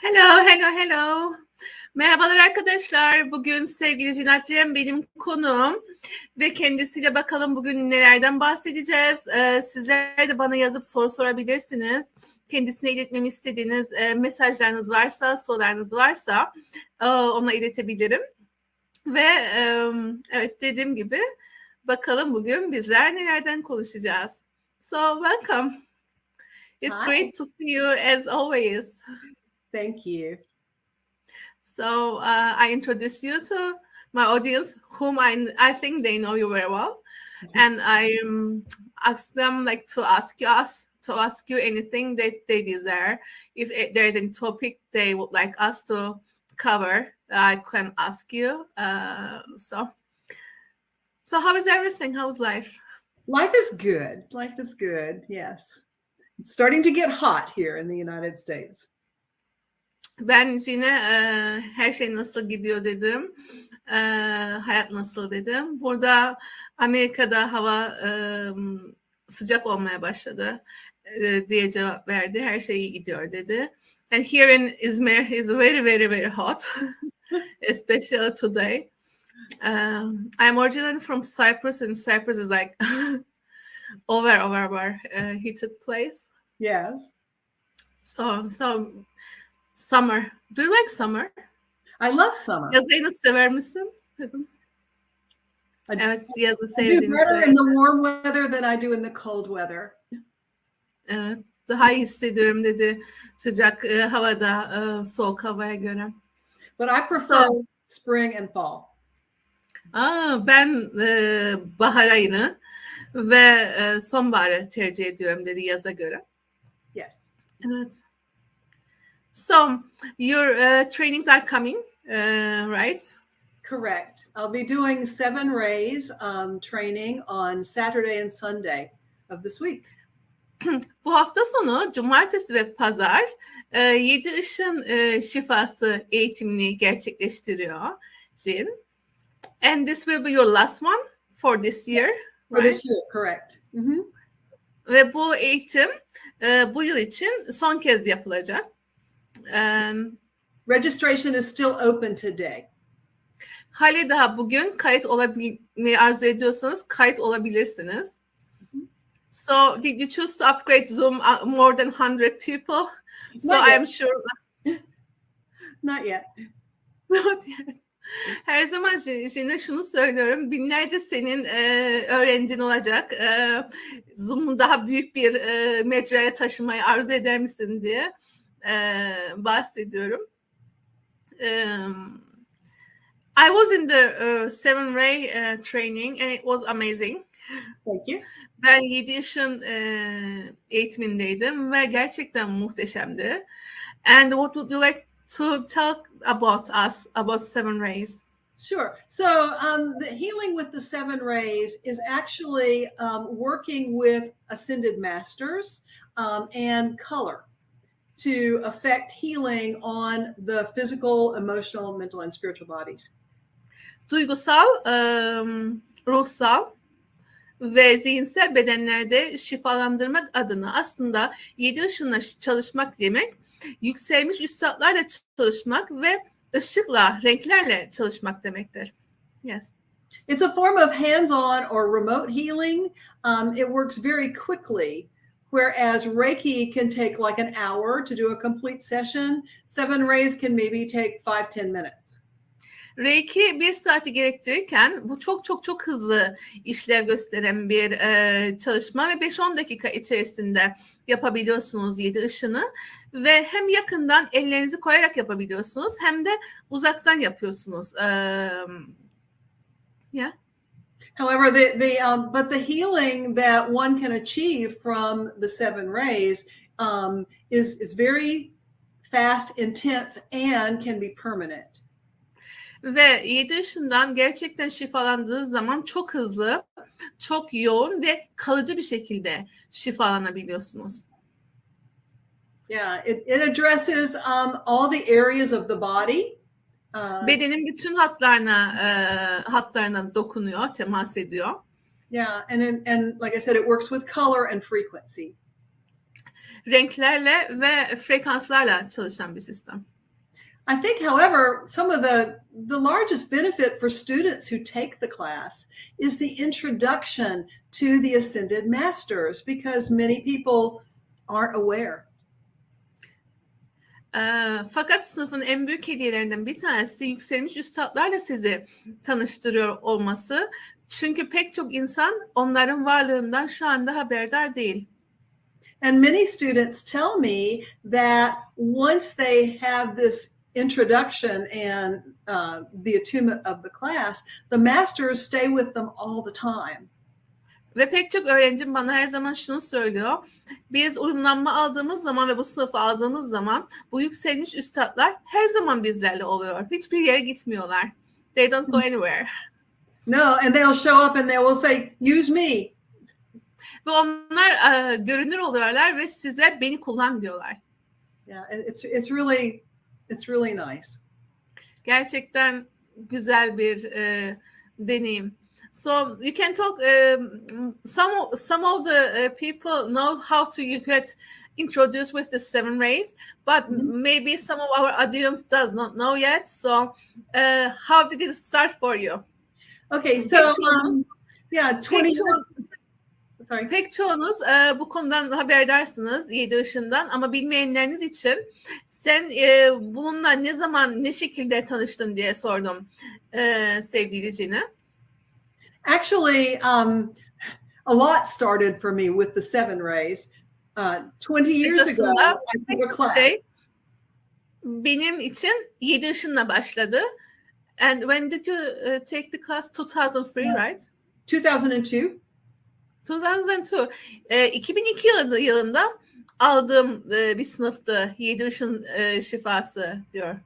Hello, hello, hello. Merhabalar arkadaşlar. Bugün sevgili Cinat Cem benim konuğum ve kendisiyle bakalım bugün nelerden bahsedeceğiz. Sizler de bana yazıp soru sorabilirsiniz. Kendisine iletmemi istediğiniz mesajlarınız varsa, sorularınız varsa ona iletebilirim. Ve evet dediğim gibi bakalım bugün bizler nelerden konuşacağız. So welcome. It's Hi. great to see you as always. Thank you. So I introduce you to my audience, whom I think they know you very well, and I ask them like to ask you anything that they desire. If there is any topic they would like us to cover, I can ask you. So how is everything? How's life? Life is good. Life is good. Yes. It's starting to get hot here in the United States. Ben yine her şey nasıl gidiyor dedim. Hayat nasıl dedim. Burada Amerika'da hava sıcak olmaya başladı diye cevap verdi. Her şey iyi gidiyor dedi. And here in Izmir is very, very, very hot. Especially today. I'm originally from Cyprus, and Cyprus is like over heated place. Yes. So summer. Do you like summer? I love summer. Yazı sever misin? Dedim. Evet, yazı I do sevdiğini better in the warm weather than I do in the cold weather. Evet, daha iyi hissediyorum dedi sıcak havada soğuk havaya göre. But I prefer spring and fall. Ben bahar ayını ve sonbaharı tercih ediyorum dedi yaza göre. Yes. Evet. So your trainings are coming, right? Correct. I'll be doing 7 rays training on Saturday and Sunday of this week. Bu hafta sonu cumartesi ve pazar 7 ışın şifası eğitimini gerçekleştiriyor Jin. And this will be your last one for this year, For right? this year, correct. Mm-hmm. Ve bu eğitim bu yıl için son kez yapılacak. Registration is still open today. Hali daha bugün kayıt olabilmeyi arzu ediyorsanız kayıt olabilirsiniz. So did you choose to upgrade Zoom more than 100 people? So I'm sure. Not yet. Not yet. Her zaman yine şunu söylüyorum. Binlerce senin öğrencin olacak. Zoom'u daha büyük bir mecraya taşımayı arzu eder misin diye bahsediyorum. I was in the 7 ray training and it was amazing. Thank you. Ben 7 ışın eğitimindeydim ve gerçekten muhteşemdi. And what would you like to talk about us, about 7 rays? Sure. So the healing with the 7 rays is actually working with ascended masters and color to affect healing on the physical, emotional, mental, and spiritual bodies. Duygusal, ruhsal ve zihinsel bedenlerde şifalandırmak adına aslında 7 ışınla çalışmak demek, yükselmiş üstadlarla çalışmak ve ışıkla, renklerle çalışmak demektir. Yes. It's a form of hands-on or remote healing. It works very quickly, whereas Reiki can take like an hour to do a complete session. 7 rays can maybe take 5-10 minutes. Reiki 1 saati gerektirirken bu çok hızlı işlev gösteren bir çalışma ve 5-10 dakika içerisinde yapabiliyorsunuz 7 ışını ve hem yakından ellerinizi koyarak yapabiliyorsunuz hem de uzaktan yapıyorsunuz. Yeah. However, but the healing that one can achieve from the 7 rays is very fast, intense, and can be permanent. Ve 7 ışından gerçekten şifalandığı zaman çok hızlı, çok yoğun ve kalıcı bir şekilde şifalanabiliyorsunuz. Yeah, it addresses all the areas of the body. Bedenin bütün hatlarına dokunuyor, temas ediyor. Yeah, and like I said, it works with color and frequency. Renklerle ve frekanslarla çalışan bir sistem. I think, however, some of the largest benefit for students who take the class is the introduction to the Ascended Masters, because many people aren't aware. Fakat sınıfın en büyük hediyelerinden bir tanesi yükselmiş üstadlarla sizi tanıştırıyor olması. Çünkü pek çok insan onların varlığından şu anda haberdar değil. And many students tell me that once they have this introduction and the attunement of the class, the masters stay with them all the time. Ve pek çok öğrencim bana her zaman şunu söylüyor. Biz uyumlanma aldığımız zaman ve bu sınıfı aldığımız zaman bu yükselmiş üstadlar her zaman bizlerle oluyor. Hiçbir yere gitmiyorlar. They don't go anywhere. No, and they'll show up and they will say, use me. Ve onlar görünür oluyorlar ve size beni kullan diyorlar. Yeah, it's really nice. Gerçekten güzel bir deneyim. So you can talk. Some of the people know how to get introduced with the 7 rays, but maybe some of our audience does not know yet. So how did it start for you? Okay, so yeah, 20 years. Sorry. Pek çoğunuz bu konudan haberdarsınız 7 ışından, ama bilmeyenleriniz için sen bununla ne zaman, ne şekilde tanıştın diye sordum sevgili Cine. Actually, a lot started for me with the 7 rays. 20 years ago, I took a class. Benim için 7 ışınla başladı. And when did you take the class? 2003, right? 2002. 2002 yılında aldığım bir sınıftı 7 ışın şifası diyor.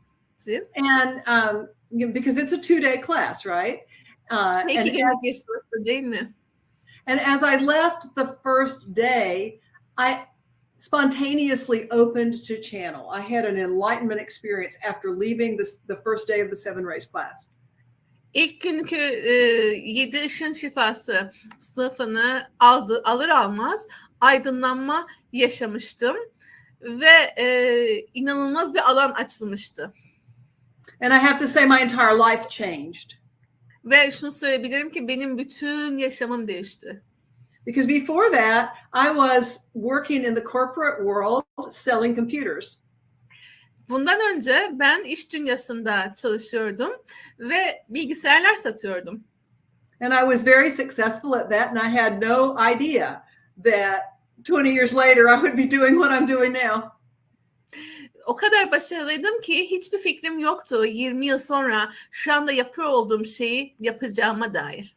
And because it's a 2-day class, right? İki günlük bir sınıftı değil mi? And as I left the first day, I spontaneously opened to channel. I had an enlightenment experience after leaving the first day of the 7 rays class. İlk günkü 7 ışın şifası sınıfını alır almaz aydınlanma yaşamıştım ve inanılmaz bir alan açılmıştı. And I have to say my entire life changed. Ve şunu söyleyebilirim ki benim bütün yaşamım değişti. Because before that, I was working in the corporate world selling computers. Bundan önce ben iş dünyasında çalışıyordum ve bilgisayarlar satıyordum. And I was very successful at that, and I had no idea that 20 years later I would be doing what I'm doing now. O kadar başarılıydım ki hiçbir fikrim yoktu 20 yıl sonra şu anda yapıyor olduğum şeyi yapacağıma dair.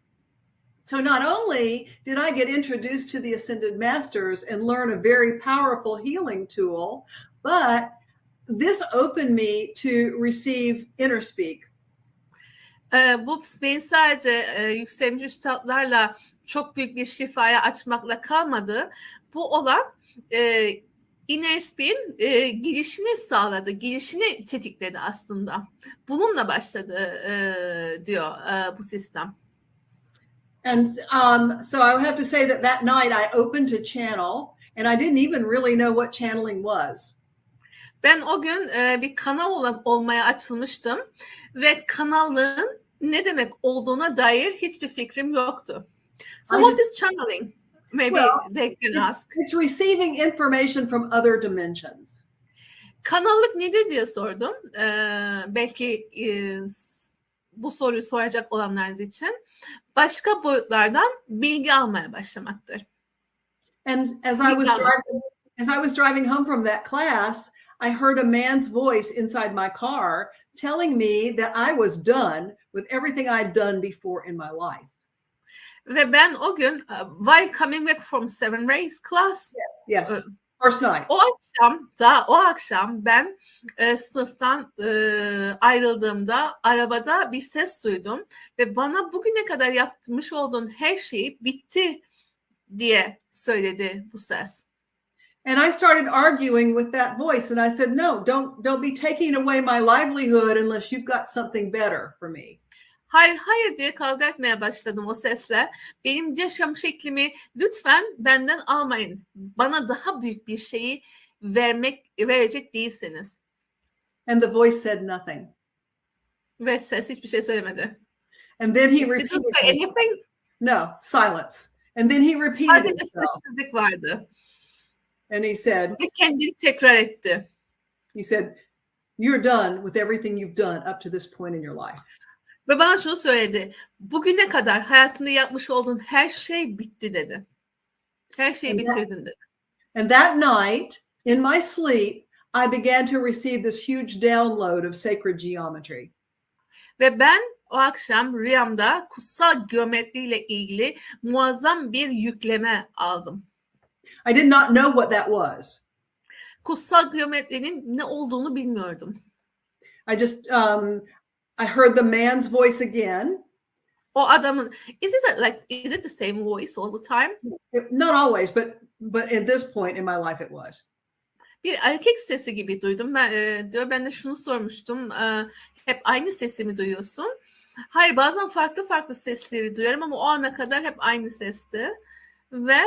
So not only did I get introduced to the Ascended Masters and learn a very powerful healing tool, but this opened me to receive inner speak. Bu beni sadece yükselmiş üstadlarla çok büyük bir şifaya açmakla kalmadı. Bu olan inner speak'in girişini sağladı, girişini tetikledi aslında. Bununla başladı diyor bu sistem. And so I have to say that night I opened to channel, and I didn't even really know what channeling was. Ben o gün bir kanal olmaya açılmıştım ve kanallığın ne demek olduğuna dair hiçbir fikrim yoktu. So what is channeling? Maybe they can ask. It's receiving information from other dimensions. Kanallık nedir diye sordum. Belki bu soruyu soracak olanlar için başka boyutlardan bilgi almaya başlamaktır. And as I was driving home from that class, I heard a man's voice inside my car telling me that I was done with everything I'd done before in my life. Ve ben o gün while coming back from 7 rays class, yes, first night. O akşam ben sınıftan ayrıldığımda arabada bir ses duydum ve bana bugüne kadar yapmış olduğun her şey bitti diye söyledi bu ses. And I started arguing with that voice, and I said, "No, don't be taking away my livelihood unless you've got something better for me." hayır hayır diye kavga etmeye başladım o sesle. Benim yaşam şeklimi lütfen benden almayın. Bana daha büyük bir şeyi verecek değilsiniz. And the voice said nothing. Ve ses hiçbir şey söylemedi. And then he It didn't repeated say it. anything. No, silence. And then he repeated Sadece himself. sessizlik vardı. And he said, Ve kendini tekrar etti. you're done with everything you've done up to this point in your life. Ve bana şunu söyledi. Bugüne kadar hayatında yapmış olduğun her şey bitti dedi. Her şeyi bitirdin dedi. And that night, in my sleep, I began to receive this huge download of sacred geometry. Ve ben o akşam rüyamda kutsal geometriyle ilgili muazzam bir yükleme aldım. I did not know what that was. Kutsal geometrinin ne olduğunu bilmiyordum. I just, I heard the man's voice again. O adamın, is it the same voice all the time? Not always, but at this point in my life it was. Bir erkek sesi gibi duydum. Ben de şunu sormuştum. Hep aynı sesi mi duyuyorsun? Hayır, bazen farklı farklı sesleri duyarım ama o ana kadar hep aynı sesti. Ve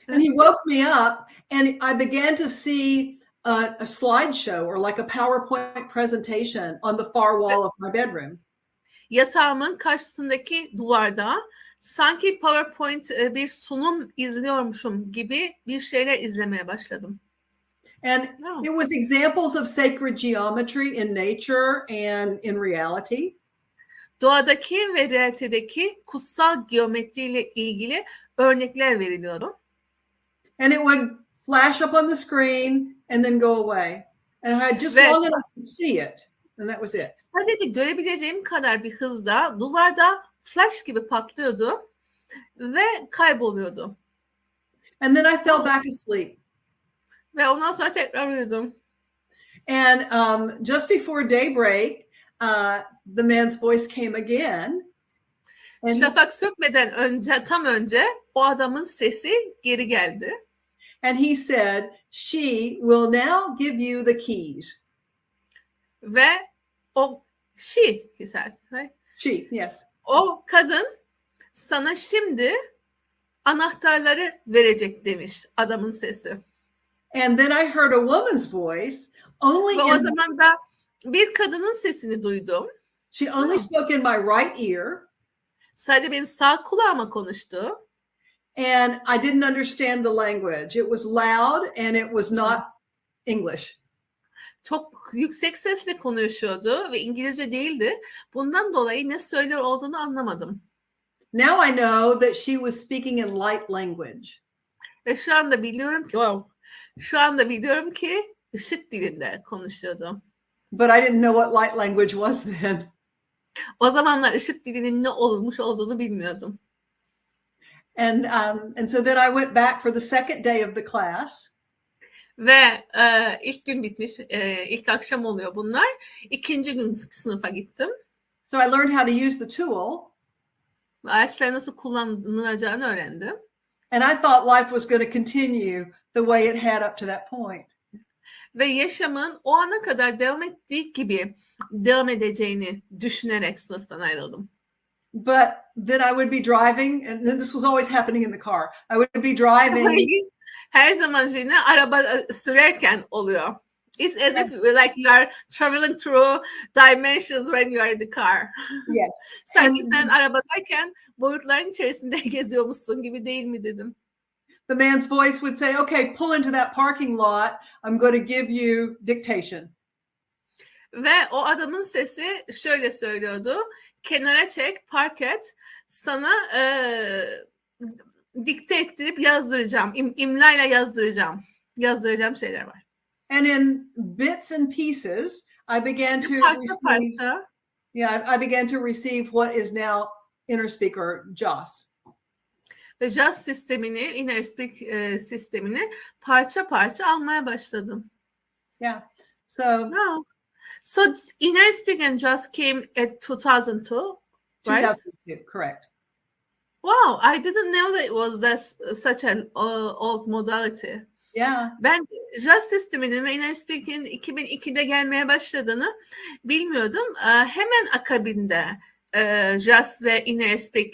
and he woke me up and I began to see a slideshow or like a PowerPoint presentation on the far wall of my bedroom. Yatağımın karşısındaki duvarda sanki PowerPoint bir sunum izliyormuşum gibi bir şeyler izlemeye başladım. And it was examples of sacred geometry in nature and in reality. Doğadaki ve realitedeki kutsal geometriyle ilgili örnekler veriliyordu. And it would flash up on the screen and then go away. And I had just long enough to see it. And that was it. Sadece görebileceğim kadar bir hızda duvarda flash gibi patlıyordu ve kayboluyordu. And then I fell back asleep. Ve ondan sonra tekrar uyudum. And just before daybreak, the man's voice came again. And Şafak sökmeden önce, tam önce o adamın sesi geri geldi. And he said, she will now give you the keys. Ve o he said, right? She, yes. O kadın sana şimdi anahtarları verecek demiş adamın sesi. And then I heard a woman's voice only Ve o zaman da bir kadının sesini duydum. She only spoke in my right ear. Sadece benim sağ kulağıma konuştu. And I didn't understand the language. It was loud and it was not English. Çok yüksek sesle konuşuyordu ve İngilizce değildi. Bundan dolayı ne söylüyor olduğunu anlamadım. Now I know that she was speaking in light language. Ve şu anda biliyorum ki ışık dilinde konuşuyordu. But I didn't know what light language was then. O zamanlar ışık dilinin ne olmuş olduğunu bilmiyordum. And so then I went back for the second day of the class. Ve ilk gün bitmiş, ilk akşam oluyor bunlar. İkinci gün sınıfa gittim. So I learned how to use the tool. Araçları nasıl kullanılacağını öğrendim. And I thought life was going to continue the way it had up to that point. Ve yaşamın o ana kadar devam ettiği gibi devam edeceğini düşünerek sınıftan ayrıldım. But then I would be driving, and this was always happening in the car. I would be driving. Her zaman yine araba sürerken oluyor. It's as if like you are traveling through dimensions when you are in the car. Yes. Sanki sen arabadayken boyutların içerisinde geziyormuşsun gibi değil mi dedim. The man's voice would say, okay, pull into that parking lot. I'm going to give you dictation. Ve o adamın sesi şöyle söylüyordu. Kenara çek, park et. Sana dikte ettirip yazdıracağım. İmlayla yazdıracağım. Yazdıracağım şeyler var. And in bits and pieces, I began to receive. Yeah, I began to receive what is now inner speaker JAWS. Ve JAWS sistemini, inner speak sistemini parça parça almaya başladım. Yeah. So. No. So inner speak and JAWS came at 2002, right? 2002, correct. Wow, I didn't know that it was such an old modality. Yeah. Ben JAS sisteminin ve Inner Speaking'in 2002'de gelmeye başladığını bilmiyordum. Hemen akabinde JAS ve Inner Speak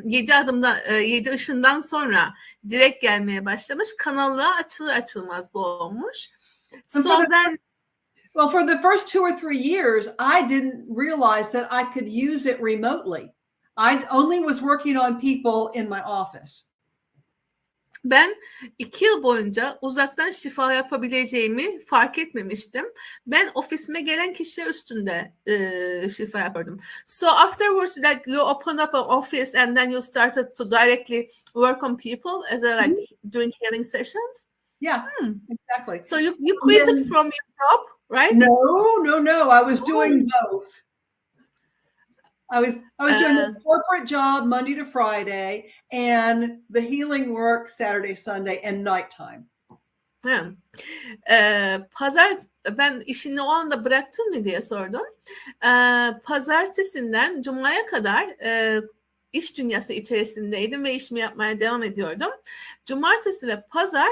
7 ışından sonra direkt gelmeye başlamış. Kanalı açılır açılmaz bu olmuş. So then, well, for the first 2 or 3 years, I didn't realize that I could use it remotely. I only was working on people in my office. Ben 2 yıl boyunca uzaktan şifa yapabileceğimi fark etmemiştim. Ben ofisime gelen kişiler üstünde şifa yapıyordum. So afterwards, like you opened up an office and then you started to directly work on people as a doing healing sessions. Yeah, exactly. So you quit from your job, right? No. I was doing both. I was doing the corporate job Monday to Friday and the healing work Saturday, Sunday and nighttime. Pazar, ben işini o anda bıraktın mı diye sordum. Pazartesinden Cuma'ya kadar iş dünyası içerisindeydim ve işimi yapmaya devam ediyordum. Cumartesi ve pazar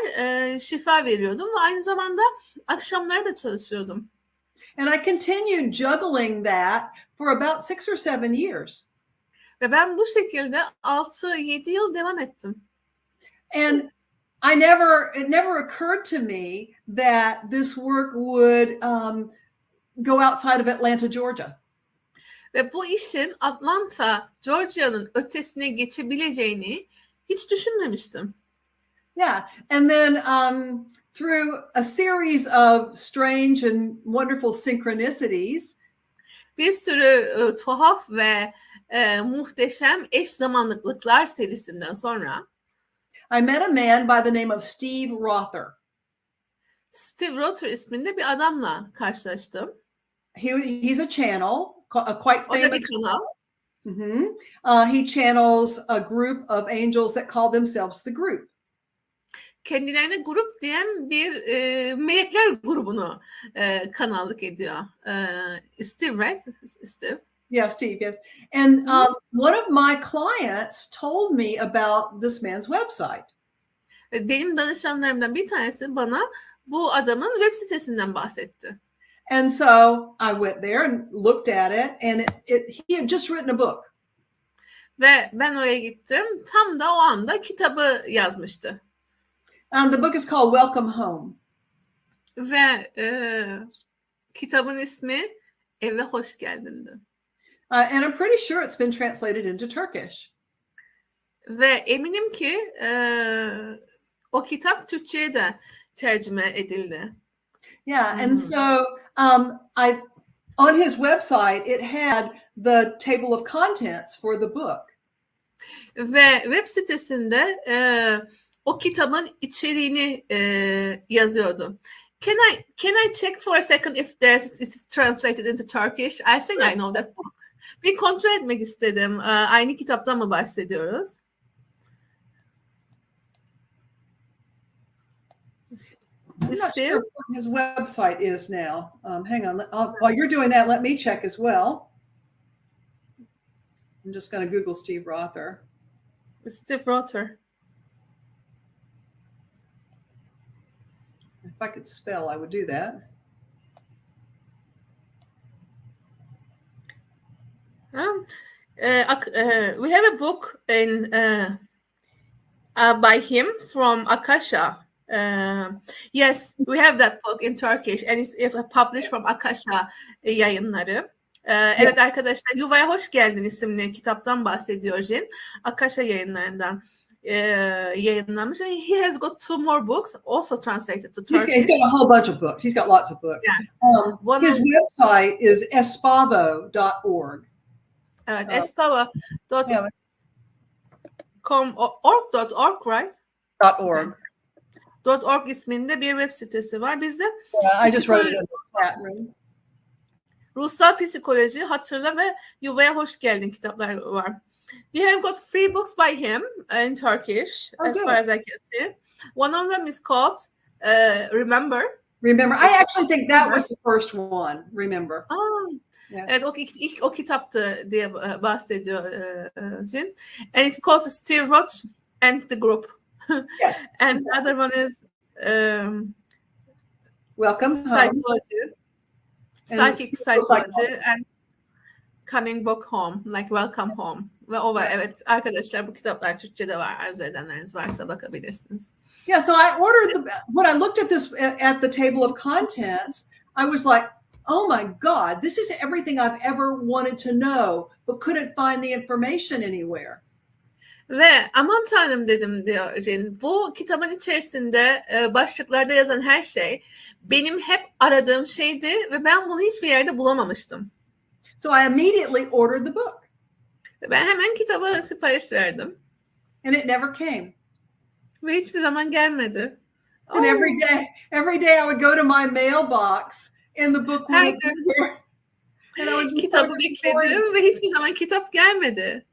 şifa veriyordum ve aynı zamanda akşamları da çalışıyordum. And I continued juggling that for about 6 or 7 years. Ve ben bu şekilde 6-7 yıl devam ettim. And it never occurred to me that this work would go outside of Atlanta, Georgia. Ve bu işin Atlanta, Georgia'nın ötesine geçebileceğini hiç düşünmemiştim. Yeah, and then through a series of strange and wonderful synchronicities, bir sürü tuhaf ve muhteşem eş zamanlıklar serisinden sonra I met a man by the name of Steve Rother. Steve Rother isminde bir adamla karşılaştım. He's a channel, a quite O da famous bir kanal. He channels a group of angels that call themselves the group. Kendilerine grup diyen bir melekler grubunu kanallık ediyor. Steve, right? Steve. Yeah, Steve, yes. And one of my clients told me about this man's website. Benim danışanlarımdan bir tanesi bana bu adamın web sitesinden bahsetti. And so I went there and looked at it, and he had just written a book. Ve ben oraya gittim. Tam da o anda kitabı yazmıştı. And the book is called Welcome Home. Ve kitabın ismi Eve Hoş Geldin'di. And I'm pretty sure it's been translated into Turkish. Ve eminim ki o kitap Türkçe'ye de tercüme edildi. Yeah, and so on his website it had the table of contents for the book. Ve web sitesinde o kitabın içeriğini yazıyordu. Can I check for a second if it's translated into Turkish? I think I know that book. Bir kontrol etmek istedim. Aynı kitaptan mı bahsediyoruz? I'm not sure what his website is now. Hang on. While you're doing that, let me check as well. I'm just going to Google Steve Rother. Steve Rother. If I could spell, I would do that. We have a book in by him from Akasha. Yes, we have that book in Turkish and it's published from Akasha yayınları. Evet arkadaşlar, Yuvaya Hoş Geldin isimli kitaptan bahsediyor Jin. Akasha yayınlarından yayınlanmış. He has got 2 more books also translated to Turkish. He's got a whole bunch of books. He's got lots of books. Yeah. His website is espavo.org. Evet, espavo.org, right? .org. .org isminde bir web sitesi var. Bizde I just wrote it in the chat room. Ruhsal Psikoloji, Hatırla ve Yuvaya Hoş Geldin kitaplar var. We have got 3 books by him in Turkish, as far as I can see. One of them is called Remember. Remember. I actually think that was the first one. Remember. Yeah. Evet, ilk o kitaptı diye bahsediyor Jin. And it's called Steve Roth and the Group. Yes. And the other one is Welcome home. psychology, And psychic spiritual psychology and coming back home, like welcome home. Ve o var. Evet arkadaşlar bu kitaplar Türkçe'de var. Arzu edenleriniz varsa bakabilirsiniz. Yeah, so I ordered when I looked at this at the table of contents, I was like, oh my God, this is everything I've ever wanted to know, but couldn't find the information anywhere. Ve aman tanrım dedim diyor Jin. Bu kitabın içerisinde başlıklarda yazan her şey benim hep aradığım şeydi ve ben bunu hiçbir yerde bulamamıştım. So I immediately ordered the book. Ve ben hemen kitaba sipariş verdim. And it never came. Ve hiçbir zaman gelmedi. And every day I would go to my mailbox and the book would be there. And I would just kitabı bekledim ve hiçbir zaman kitap gelmedi.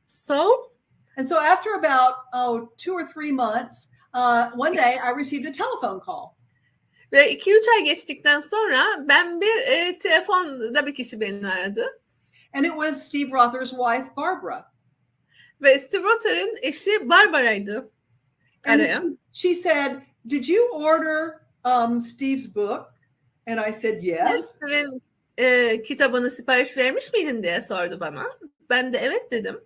And so after about 2 or 3 months, one day I received a telephone call. Ve 2-3 ay geçtikten sonra ben bir telefonda bir kişi beni aradı. And it was Steve Rother's wife, Barbara. Ve Steve Rother'ın eşi Barbara'ydı. And she said, "Did you order Steve's book?" And I said, "Yes." Steve'in kitabını sipariş vermiş miydin diye sordu bana. Ben de evet dedim.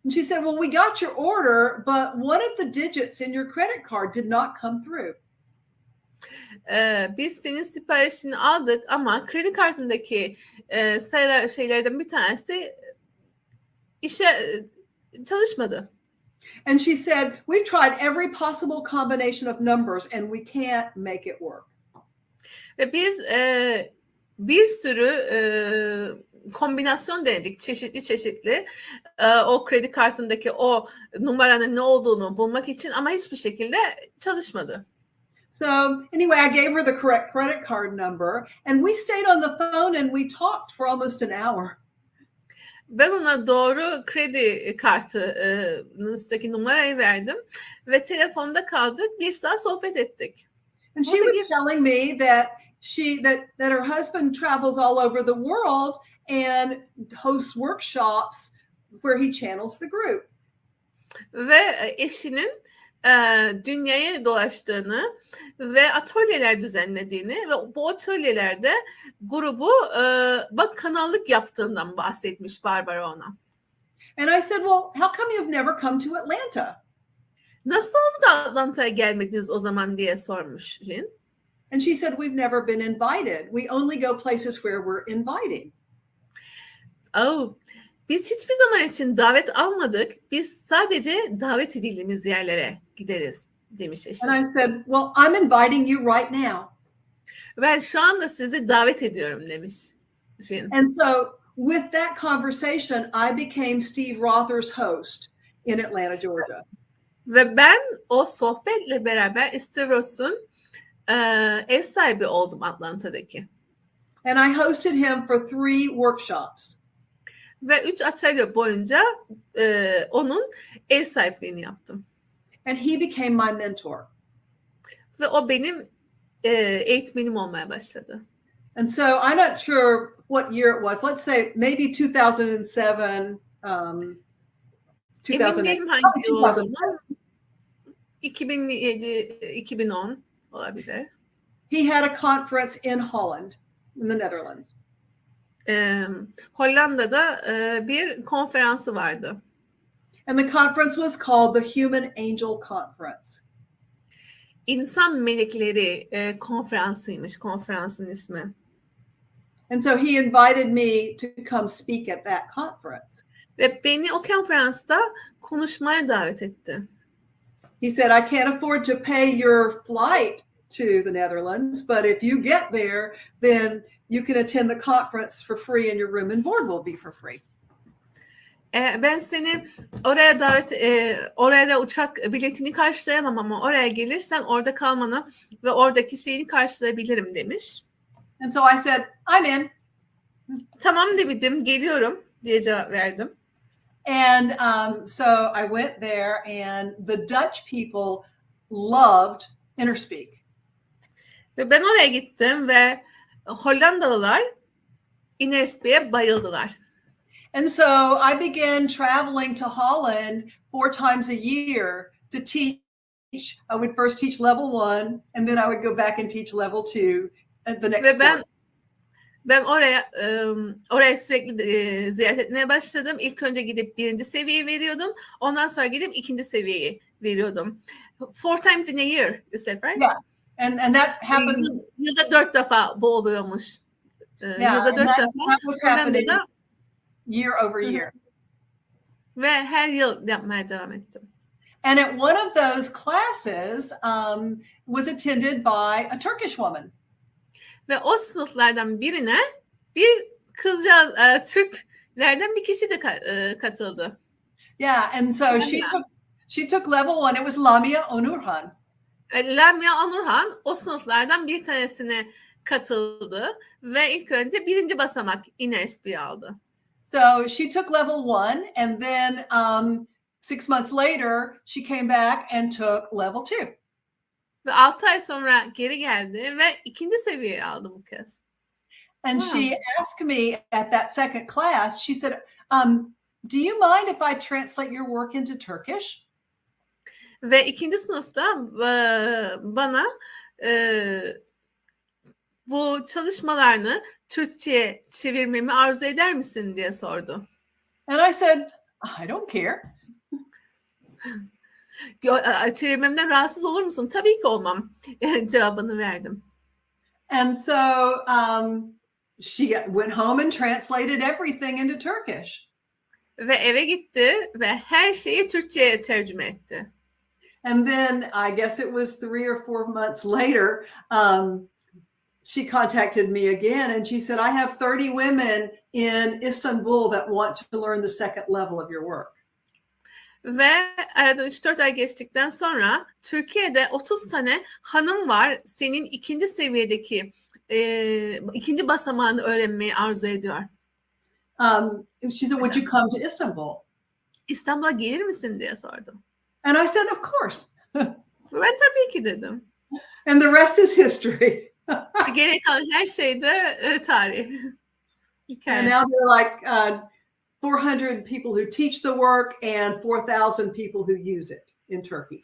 And she said, "Well, we got your order, but one of the digits in your credit card did not come through." Biz senin siparişini aldık ama kredi kartındaki şeylerden bir tanesi çalışmadı. And she said, "We've tried every possible combination of numbers and we can't make it work." Ve biz bir sürü kombinasyon denedik, çeşitli o kredi kartındaki o numaranın ne olduğunu bulmak için ama hiçbir şekilde çalışmadı. So anyway, I gave her the correct credit card number and we stayed on the phone and we talked for almost an hour. Ben ona doğru kredi kartının üstteki numarayı verdim ve telefonda kaldık. 1 saat sohbet ettik. And she was telling me that that her husband travels all over the world and hosts workshops where he channels the group. Ve eşinin dünyaya dolaştığını ve atölyeler düzenlediğini ve bu atölyelerde grubu kanallık yaptığından bahsetmiş Barbara ona. And I said, "Well, how come you've never come to Atlanta?" Nasıl oldu da Atlanta'ya gelmediniz o zaman diye sormuş Jin. And she said, "We've never been invited. We only go places where we're inviting." Biz hiçbir zaman için davet almadık. Biz sadece davet edildiğimiz yerlere gideriz demiş eşim. And I said, "Well, I'm inviting you right now." Ben şu anda sizi davet ediyorum demiş Jin. And so with that conversation, I became Steve Rother's host in Atlanta, Georgia. Ve ben o sohbetle beraber Steve Roth'un ev sahibi oldum Atlanta'daki. And I hosted him for 3 workshops. Ve 3 atölye boyunca onun ev sahipliğini yaptım. And he became my mentor. Ve o benim eğitmenim olmaya başladı. And so I'm not sure what year it was. Let's say maybe 2007, 2008. Emin değilim hangi yıl olduğunu. 2007, 2010 olabilir. He had a conference in Holland, in the Netherlands. Hollanda'da bir konferansı vardı. And the conference was called the Human Angel Conference. İnsan Melekleri konferansıymış konferansın ismi. And so he invited me to come speak at that conference. Ve beni o konferansta konuşmaya davet etti. He said, "I can't afford to pay your flight to the Netherlands, but if you get there, then you can attend the conference for free and your room and board will be for free." Ben seni oraya da uçak biletini karşılayamam ama oraya gelirsen orada kalmanı ve oradaki şeyini karşılayabilirim demiş. And so I said, "I'm in." Tamam dedim, geliyorum diye cevap verdim. And so I went there and the Dutch people loved Interspeak. Ve ben oraya gittim ve Hollandalılar Interspeak'e bayıldılar. And so I began traveling to Holland 4 times a year to teach I would first teach level 1, and then I would go back and teach level 2 at the next Ve quarter. ben oraya sürekli ziyaret etmeye başladım. İlk önce gidip 1. seviyeyi veriyordum. Ondan sonra gidip 2. seviyeyi veriyordum. 4 times in a year, you said, right? Yeah. And that happened. Yılda 4 defa bu oluyormuş. Yeah, Yılda 4 and defa. that was happening Hollanda'da year over year. ve her yıl yapmaya devam ettim. And at one of those classes was attended by a Turkish woman. Ve o sınıflardan birine bir kızcağız, Türklerden bir kişi de katıldı. Yeah, and so she took level 1. It was Lamia Onurhan. Lamia Onurhan o sınıflardan bir tanesine katıldı ve ilk önce 1. basamak inner speed aldı. So she took level 1, and then 6 months later she came back and took level 2. Ve 6 ay sonra geri geldi ve 2. seviyeyi aldı bu kez. And Wow. she asked me at that second class, she said, do you mind if I translate your work into Turkish? Ve 2. sınıfta bana bu çalışmalarını Türkçe'ye çevirmemi arzu eder misin diye sordu. And I said, I don't care. Çevirmemden rahatsız olur musun? Tabii ki olmam cevabını verdim. And so she went home and translated everything into Turkish. Ve eve gitti ve her şeyi Türkçe'ye tercüme etti. And then I guess it was 3 or 4 months later, she contacted me again, and she said, I have 30 women in Istanbul that want to learn the second level of your work. Ve arada 3-4 ay geçtikten sonra Türkiye'de 30 tane hanım var senin 2. seviyedeki 2. basamağını öğrenmeyi arzu ediyor. She said, would you come to Istanbul? İstanbul'a gelir misin diye sordum. And I said, of course. Ben tabii ki dedim. And the rest is history. Gerek kalan her şey de tarih. And now there are like 400 people who teach the work and 4,000 people who use it in Turkey.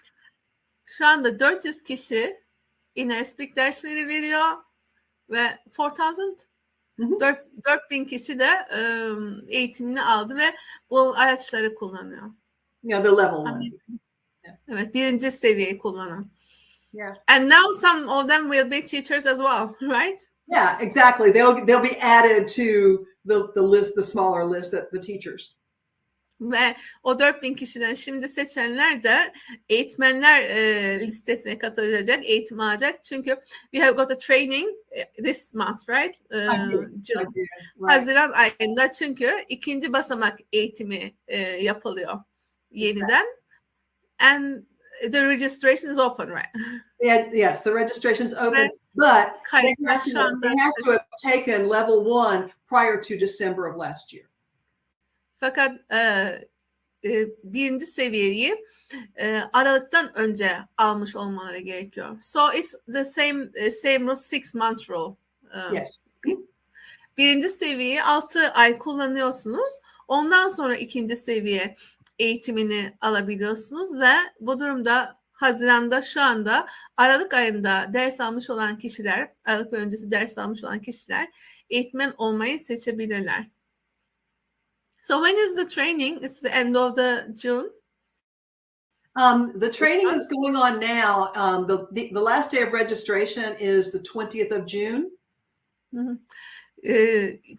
Şu anda 400 kişi inner speak dersleri veriyor ve 4000 kişi de eğitimini aldı ve bu araçları kullanıyor. Yeah, the level 1. Evet, 1. seviyeyi kullanan. Yeah. And now some of them will be teachers as well, right? Yeah, exactly. They'll be added to the list, the smaller list that the teachers. Ve o 4000 kişiden şimdi seçenler de eğitmenler listesine katılacak, eğitim alacak. Çünkü we have got a training this month, right? June. Right. Haziran ayında çünkü 2. basamak eğitimi yapılıyor yeniden. And the registration is open, right? Yeah, yes, the registration's open, but they have to have taken level 1 prior to December of last year. Fakat 1. seviyeyi Aralık'tan önce almış olmaları gerekiyor. So it's the same rule, 6 month rule. Yes. 1. seviyeyi 6 ay kullanıyorsunuz. Ondan sonra 2. seviye eğitimini alabiliyorsunuz ve bu durumda Haziran'da şu anda Aralık ayında ders almış olan kişiler, Aralık ve öncesi ders almış olan kişiler eğitmen olmayı seçebilirler. So when is the training? It's the end of the June. The training is going on now. The last day of registration is the 20th of June.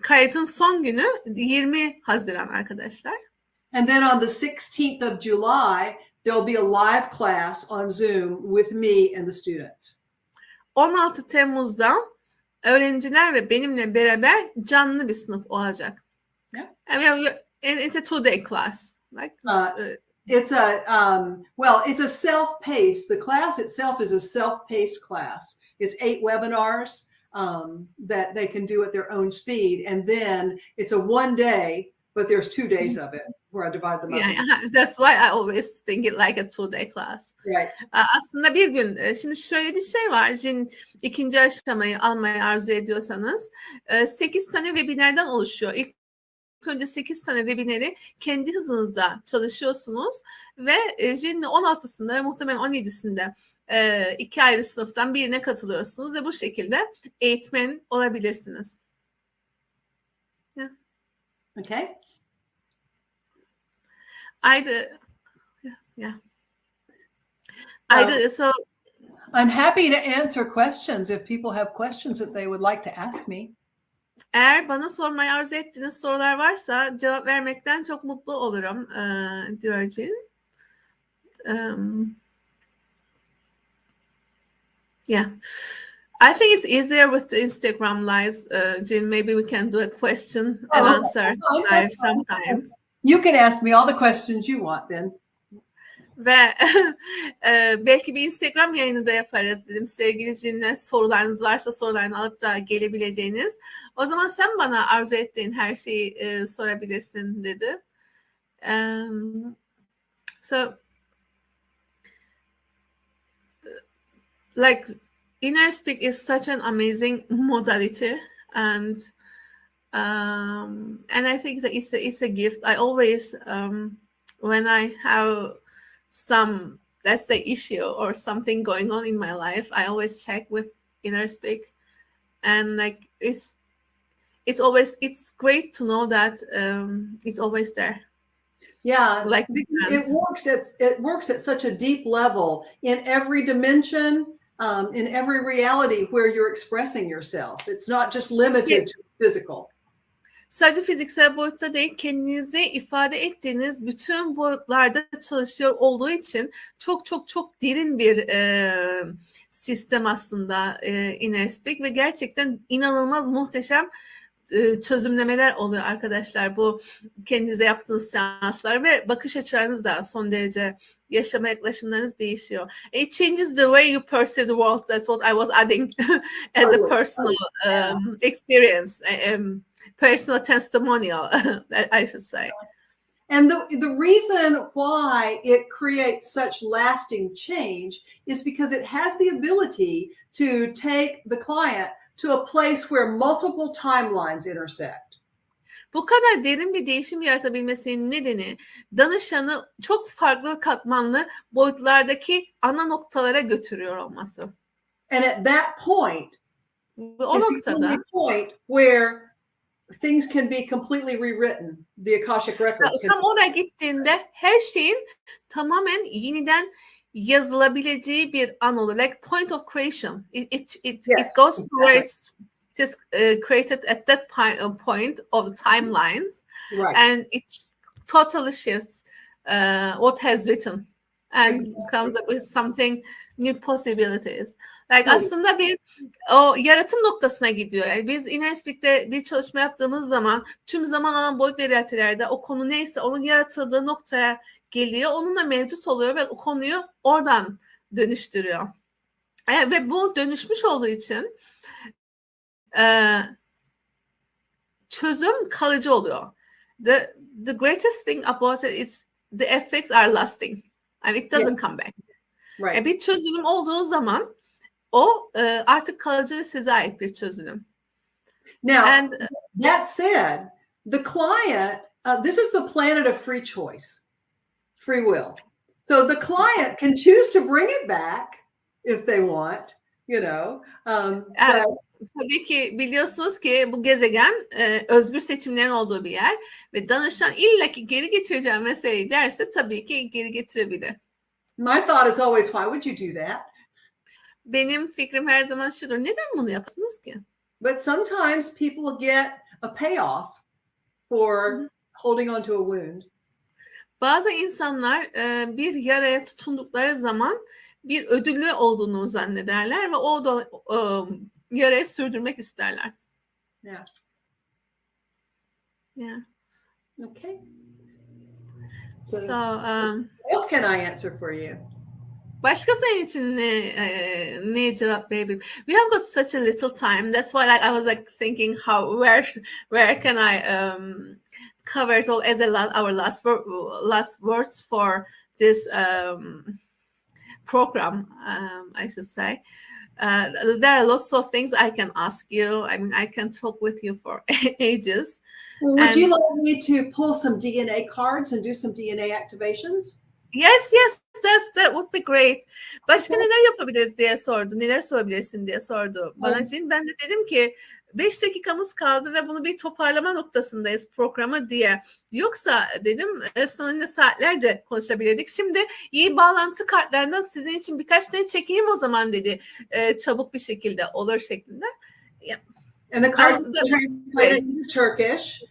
Kayıtın son günü 20 Haziran arkadaşlar. And then on the 16th of July, there'll be a live class on Zoom with me and the students. 16 Temmuz'da öğrenciler ve benimle beraber canlı bir sınıf olacak. Yeah. And it's a 2-day class. Like, it's a self-paced. The class itself is a self-paced class. It's 8 webinars that they can do at their own speed, and then it's a 1 day, but there's 2 days of it where I divide them up. Yeah, that's why I always think it like a 2-day class. Right. Aslında bir gün. Şimdi şöyle bir şey var. Şimdi 2. aşamayı almayı arzu ediyorsanız 8 tane webinardan oluşuyor. İlk önce 8 tane webineri kendi hızınızda çalışıyorsunuz ve Jin'le 16'sında muhtemelen 17'sinde 2 ayrı sınıftan birine katılıyorsunuz ve bu şekilde eğitmen olabilirsiniz. Yeah. Okay. Yeah. So I'm happy to answer questions if people have questions that they would like to ask me. Eğer bana sormayı arzu ettiğiniz sorular varsa cevap vermekten çok mutlu olurum diyor Jin. Yeah. I think it's easier with the Instagram lives, Jin. Maybe we can do a question and answer live sometimes. You can ask me all the questions you want then. Ve belki bir Instagram yayını da yaparız dedim. Sevgili Jin'le sorularınız varsa sorularını alıp da gelebileceğiniz. O zaman sen bana arzu ettiğin her şeyi sorabilirsin dedi. So like inner speak is such an amazing modality, and I think that it's a gift. I always when I have some, let's say, issue or something going on in my life, I always check with inner speak, and like it's great to know that it's always there. Yeah, like it works at such a deep level in every dimension, in every reality where you're expressing yourself. It's not just limited to physical. Sadece fiziksel boyutta değil, kendinizi ifade ettiğiniz bütün boyutlarda çalışıyor olduğu için çok çok çok derin bir sistem aslında inner speak ve gerçekten inanılmaz muhteşem çözümlemeler oluyor arkadaşlar. Bu kendinize yaptığınız seanslar ve bakış açılarınız da son derece, yaşama yaklaşımlarınız değişiyor. It changes the way you perceive the world. That's what I was adding as a personal experience, personal testimonial, I should say. And the reason why it creates such lasting change is because it has the ability to take the client to a place where multiple timelines intersect. Bu kadar derin bir değişim yaratabilmesinin nedeni danışanı çok farklı katmanlı boyutlardaki ana noktalara götürüyor olması. And at that point, o noktada point where things can be completely rewritten. The Akashic Records. Tam oraya gittiğinde her şeyin tamamen yeniden yazılabileceği bir an olur. Like point of creation. It goes to where it is created at that point of the timelines. Right. And it totally shifts what has written and comes up with something new possibilities. Like aslında o yaratım noktasına gidiyor. Yani biz Inner Speak'te bir çalışma yaptığımız zaman tüm zaman alan boyut ve realitelerde o konu neyse onun yaratıldığı noktaya geliyor. Onunla mevcut oluyor ve o konuyu oradan dönüştürüyor. Ve bu dönüşmüş olduğu için çözüm kalıcı oluyor. The greatest thing about it is the effects are lasting and it doesn't come back. Right. Bir çözüm olduğu zaman o artık kalıcı ve size ait bir çözüm. Now, that said, the client, this is the planet of free choice, free will. So the client can choose to bring it back if they want, you know. Tabii ki biliyorsunuz ki bu gezegen özgür seçimlerin olduğu bir yer ve danışan illaki geri getireceğim meseleyi derse tabii ki geri getirebilir. My thought is always, why would you do that? Benim fikrim her zaman şudur. Neden bunu yapsınız ki? But sometimes people get a payoff for holding on to a wound. Bazı insanlar bir yaraya tutundukları zaman bir ödüllü olduğunu zannederler ve o yarayı sürdürmek isterler. Yeah. Yeah. Okay. So, what else can I answer for you? Başka senin için ne cevap verebilirim? We have got such a little time. That's why I was like thinking where can I cover it all as our last words for this program, I should say. There are lots of things I can ask you. I mean, I can talk with you for ages. Would you like me to pull some DNA cards and do some DNA activations? Yes, that would be great. Başka neler yapabiliriz diye sordu. Neler sorabilirsin diye sordu bana Cin. Ben de dedim ki 5 dakikamız kaldı ve bunu bir toparlama noktasındayız programı diye. Yoksa dedim seninle saatlerce konuşabilirdik. Şimdi iyi bağlantı kartlarından sizin için birkaç tane çekeyim o zaman dedi. Çabuk bir şekilde olur şeklinde. And the cards are translated into Turkish.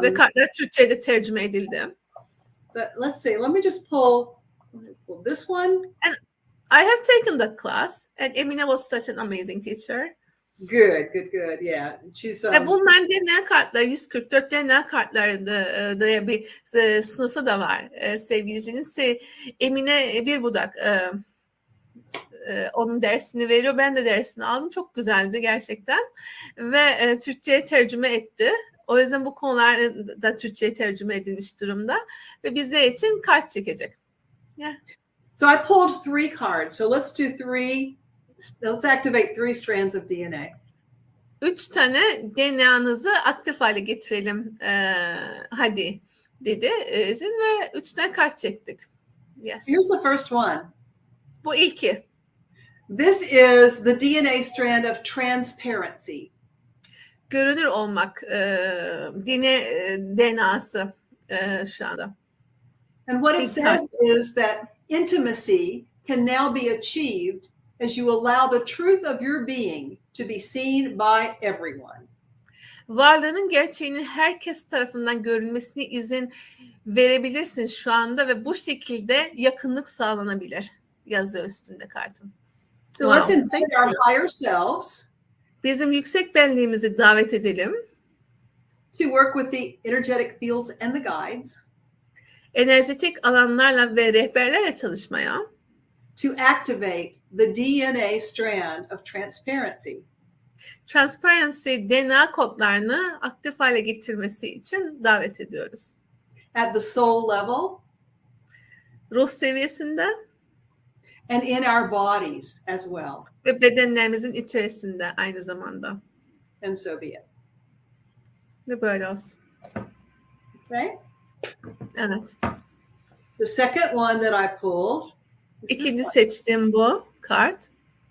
Ve kartlar Türkçe'ye de tercüme edildi. But let's see. Let me just pull this one. And I have taken that class, and Emine was such an amazing teacher. Good. Yeah, she's. Ve bunlar DNA kartlar, 144 DNA kartlarında da bir sınıfı da var sevgilicinin. Emine bir budak onun dersini veriyor. Ben de dersini aldım. Çok güzeldi gerçekten. Ve Türkçe'ye tercüme etti. O yüzden bu konular da Türkçe'ye tercüme edilmiş durumda. Ve bizler için kart çekecek. Yeah. So I pulled 3 cards. So let's do 3. Let's activate 3 strands of DNA. 3 tane DNA'nızı aktif hale getirelim. Hadi dedi. Ve 3 tane kart çektik. Yes. Here's the first one. Bu ilki. This is the DNA strand of transparency. Görünür olmak DNA'sı şu anda. And what it says is that intimacy can now be achieved as you allow the truth of your being to be seen by everyone. Varlığının gerçeğinin herkes tarafından görülmesine izin verebilirsin şu anda ve bu şekilde yakınlık sağlanabilir. Yazıyor üstünde kartın. So let's invite our higher selves. Bizim yüksek benliğimizi davet edelim. To work with the energetic fields and the guides. Enerjetik alanlarla ve rehberlerle çalışmaya. To activate the DNA strand of transparency. Transparency DNA kodlarını aktif hale getirmesi için davet ediyoruz. At the soul level. Ruh seviyesinde. And in our bodies as well. Ve bedenlerimizin içerisinde aynı zamanda. And so be it. Ve böyle olsun. Okay. Evet. The second one that I pulled. İkinci seçtiğim bu kart.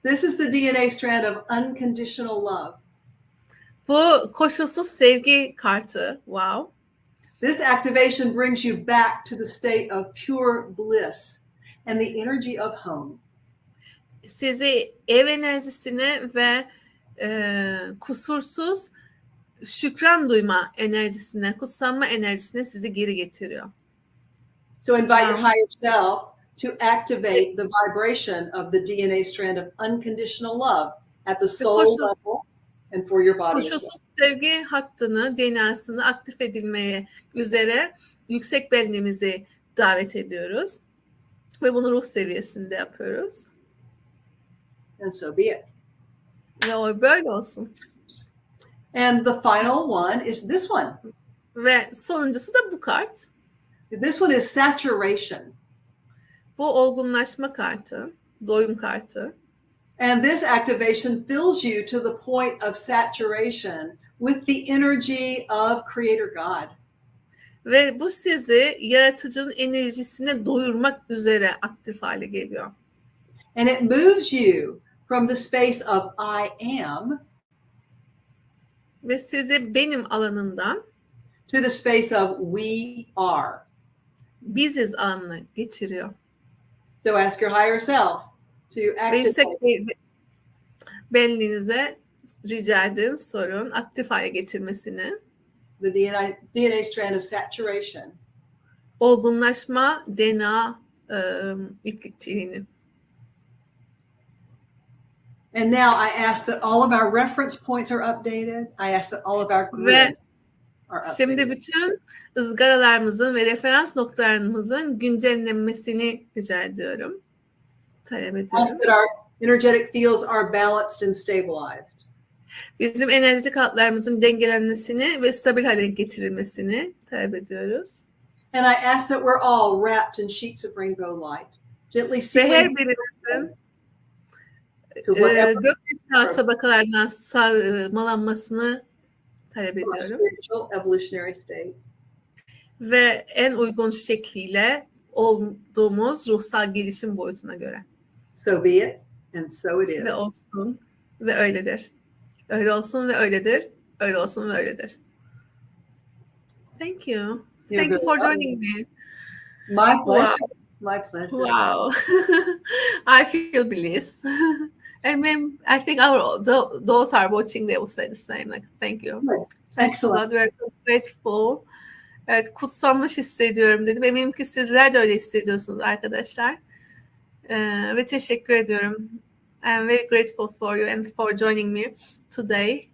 This is the DNA strand of unconditional love. Bu koşulsuz sevgi kartı. Wow. This activation brings you back to the state of pure bliss and the energy of home. Sizi ev enerjisine ve kusursuz şükran duyma enerjisine, kutsanma enerjisine sizi geri getiriyor. So invite your higher self to activate the vibration of the DNA strand of unconditional love at the soul level and for your body. Koşulsuz sevgi hattını, DNA'sını aktif edilmeye üzere yüksek benliğimizi davet ediyoruz. Ve bunu ruh seviyesinde yapıyoruz. And so be it. Ve o böyle olsun. And the final one is this one. Ve sonuncusu da bu kart. This one is saturation. Bu olgunlaşma kartı, doyum kartı. And this activation fills you to the point of saturation with the energy of Creator God. Ve bu sizi yaratıcının enerjisine doyurmak üzere aktif hale geliyor. And it moves you from the space of I am ve sizi benim alanından to the space of we are. Biziz alanına geçiriyor. So ask your higher self to activate. Benliğinize rica edin, sorun, aktif hale getirmesini. The DNA strand of saturation. Olgunlaşma DNA iplikçiliğini. And now I ask that all of our reference points are updated. I ask that all of our grids are updated. Şimdi bütün ızgaralarımızın ve referans noktalarımızın güncellenmesini rica ediyorum. Talep ediyorum. Ask that our energetic fields are balanced and stabilized. Bizim enerjik hatlarımızın dengelenmesini ve stabil hale getirilmesini talep ediyoruz. And I ask that we're all wrapped in sheets of rainbow light. Gently ve her birimizin to whatever gökyüzü tabakalarından sarmalanmasını talep from our ediyorum. spiritual evolutionary state. Ve en uygun şekliyle olduğumuz ruhsal gelişim boyutuna göre. So be it, and so it is. Ve olsun ve öyledir. Öyle olsun ve öyledir. Öyle olsun ve öyledir. Thank you. You're Thank you very for welcome. joining me. My pleasure. Wow. My pleasure. Wow. I feel bliss. I mean, I think those are watching, they will say the same. Like, thank you. Good. Thanks a Excellent. lot. We are so grateful. Evet, kutsanmış hissediyorum dedim. Eminim ki sizler de öyle hissediyorsunuz arkadaşlar. Ve teşekkür ediyorum. I am very grateful for you and for joining me today.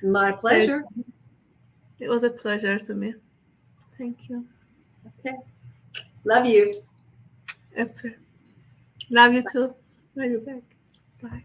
My pleasure. It was a pleasure to me. Thank you. Okay. Love you. Love you too. Love you back. Bye.